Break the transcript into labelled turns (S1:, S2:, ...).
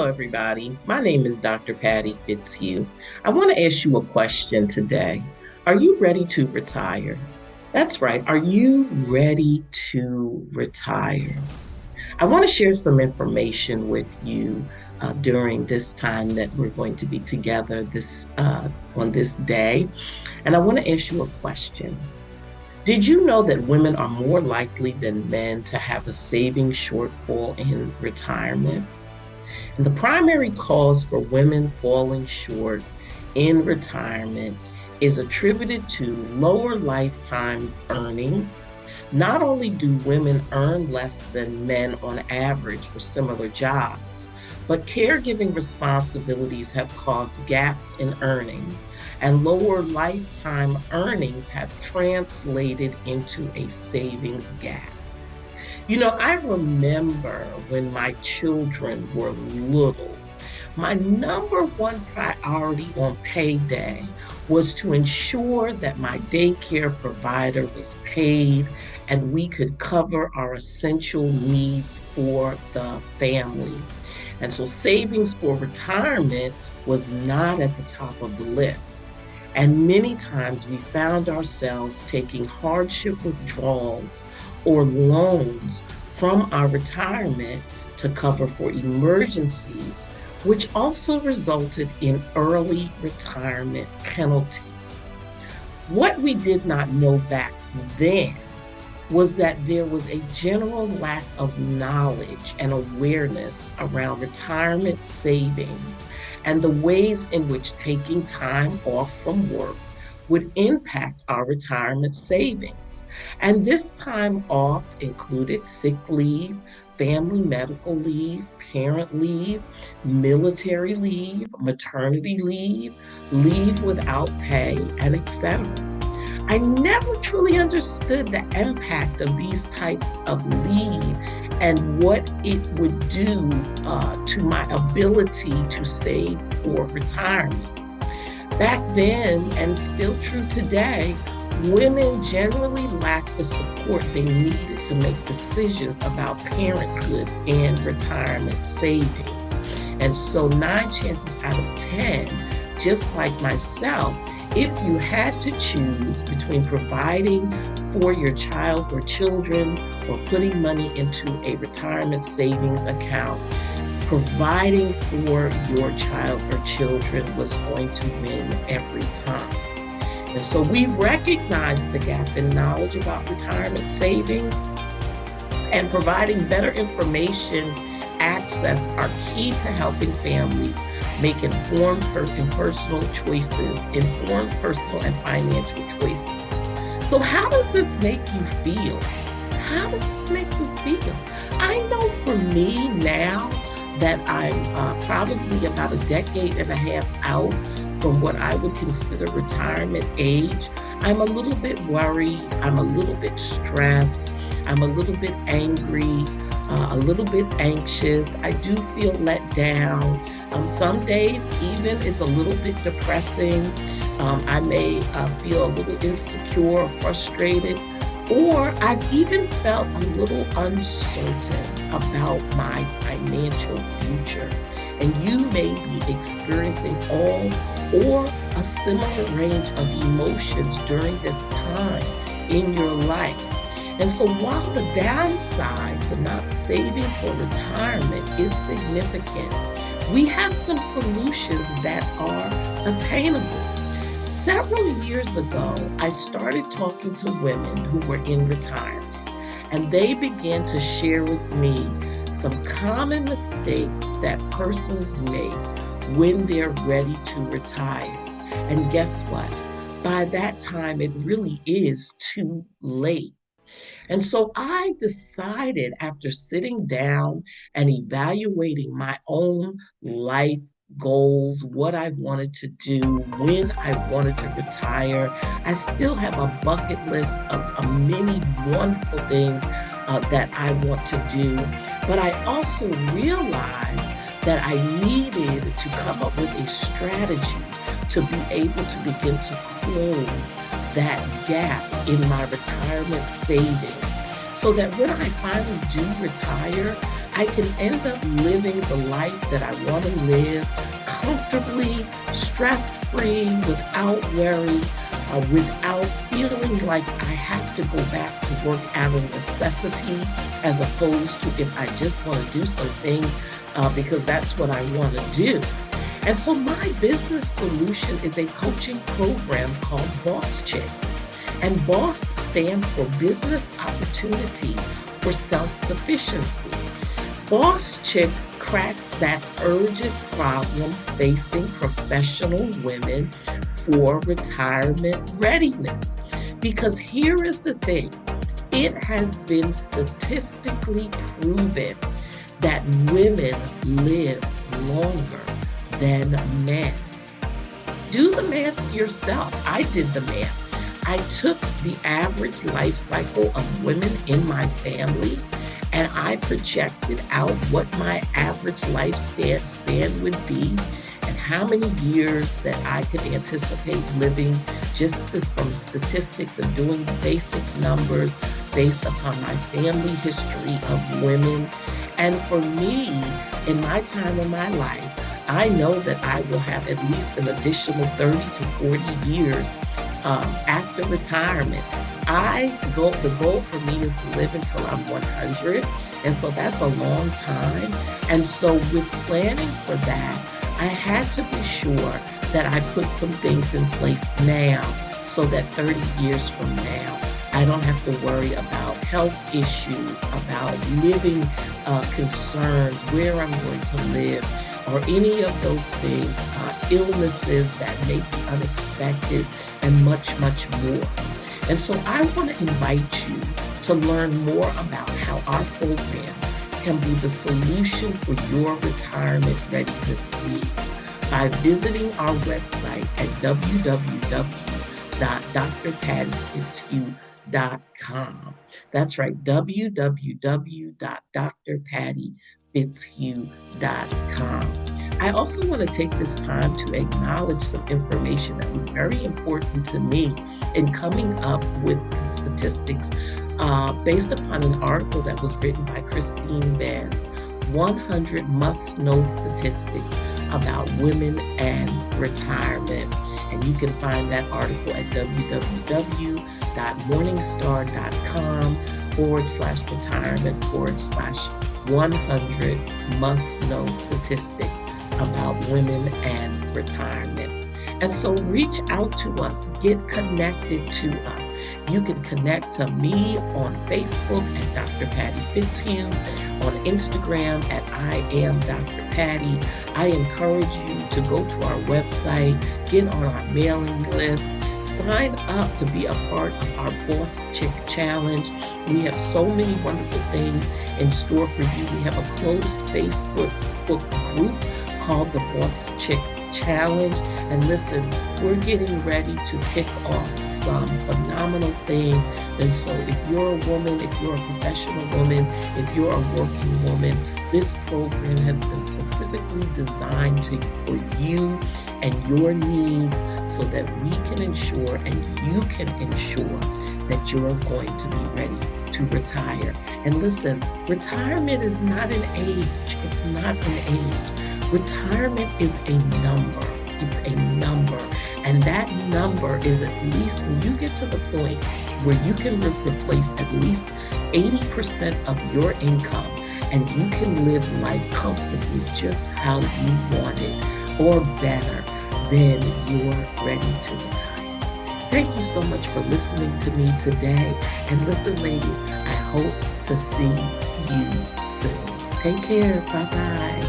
S1: everybody. My name is Dr. Patty Fitzhugh. I want to ask you a question today. Are you ready to retire? That's right. Are you ready to retire? I want to share some information with you during this time that we're going to be together this on this day. And I want to ask you a question. Did you know that women are more likely than men to have a saving shortfall in retirement? And the primary cause for women falling short in retirement is attributed to lower lifetime earnings. Not only do women earn less than men on average for similar jobs, but caregiving responsibilities have caused gaps in earning, and lower lifetime earnings have translated into a savings gap. I remember when my children were little, my number one priority on payday was to ensure that my daycare provider was paid and we could cover our essential needs for the family. And so savings for retirement was not at the top of the list. And many times we found ourselves taking hardship withdrawals or loans from our retirement to cover for emergencies, which also resulted in early retirement penalties. What we did not know back then was that there was a general lack of knowledge and awareness around retirement savings and the ways in which taking time off from work would impact our retirement savings. And this time off included sick leave, family medical leave, parent leave, military leave, maternity leave, leave without pay, and etc. I never truly understood the impact of these types of leave and what it would do to my ability to save for retirement. Back then, and still true today, women generally lacked the support they needed to make decisions about parenthood and retirement savings. And so 9 chances out of 10, just like myself, if you had to choose between providing for your child or children or putting money into a retirement savings account, providing for your child or children was going to win every time. And so we recognized the gap in knowledge about retirement savings, and providing better information access are key to helping families make informed and personal choices, informed personal and financial choices. So how does this make you feel? How does this make you feel? I know for me now that I'm probably about a decade and a half out from what I would consider retirement age, I'm a little bit worried, I'm a little bit stressed, I'm a little bit angry, a little bit anxious. I do feel let down. Some days even it's a little bit depressing. I may feel a little insecure or frustrated, or I've even felt a little uncertain about my financial future. And you may be experiencing all or a similar range of emotions during this time in your life. And so while the downside to not saving for retirement is significant, we have some solutions that are attainable. Several years ago, I started talking to women who were in retirement, and they began to share with me some common mistakes that persons make when they're ready to retire. And guess what? By that time, it really is too late. And so I decided, after sitting down and evaluating my own life goals, what I wanted to do, when I wanted to retire. I still have a bucket list of many wonderful things that I want to do. But I also realized that I needed to come up with a strategy to be able to begin to close that gap in my retirement savings. so that when I finally do retire, I can end up living the life that I want to live comfortably, stress-free, without worry, without feeling like I have to go back to work out of necessity, as opposed to if I just want to do some things because that's what I want to do. And so my business solution is a coaching program called Boss Chicks. And BOSS stands for Business Opportunity for Self-Sufficiency. Boss Chicks cracks that urgent problem facing professional women for retirement readiness. Because here is the thing, it has been statistically proven that women live longer than men. Do the math yourself. I did the math. I took the average life cycle of women in my family and I projected out what my average lifespan would be and how many years that I could anticipate living, just as from statistics and doing basic numbers based upon my family history of women. And for me, in my time of my life, I know that I will have at least an additional 30 to 40 years after retirement. The goal for me is to live until I'm 100, and so that's a long time. And so with planning for that, I had to be sure that I put some things in place now so that 30 years from now, I don't have to worry about health issues, about living concerns, where I'm going to live, or any of those things, illnesses that may be unexpected, and much, much more. And so I want to invite you to learn more about how our program can be the solution for your retirement readiness needs by visiting our website at www.drpattyfitzhugh.com. That's right, www.drpattyfitzhugh.com. I also want to take this time to acknowledge some information that was very important to me in coming up with statistics based upon an article that was written by Christine Benz, 100 Must-Know Statistics About Women and Retirement. And you can find that article at www.morningstar.com/retirement/100 Must-Know Statistics About Women and Retirement. And so reach out to us, get connected to us. You can connect to me on Facebook at Dr. Patty Fitzhugh, on Instagram at I am Dr. Patty. I encourage you to go to our website, get on our mailing list, sign up to be a part of our Boss Chick Challenge. We have so many wonderful things in store for you. We have a closed Facebook group called the Boss Chick Challenge. And listen, we're getting ready to kick off some phenomenal things. And so if you're a woman, if you're a professional woman, if you're a working woman, this program has been specifically designed for you and your needs so that we can ensure and you can ensure that you're going to be ready to retire. And listen, retirement is not an age. It's not an age. Retirement is a number. It's a number. And that number is at least when you get to the point where you can replace at least 80% of your income and you can live life comfortably just how you want it or better, then you're ready to retire. Thank you so much for listening to me today. And listen, ladies, I hope to see you soon. Take care. Bye-bye.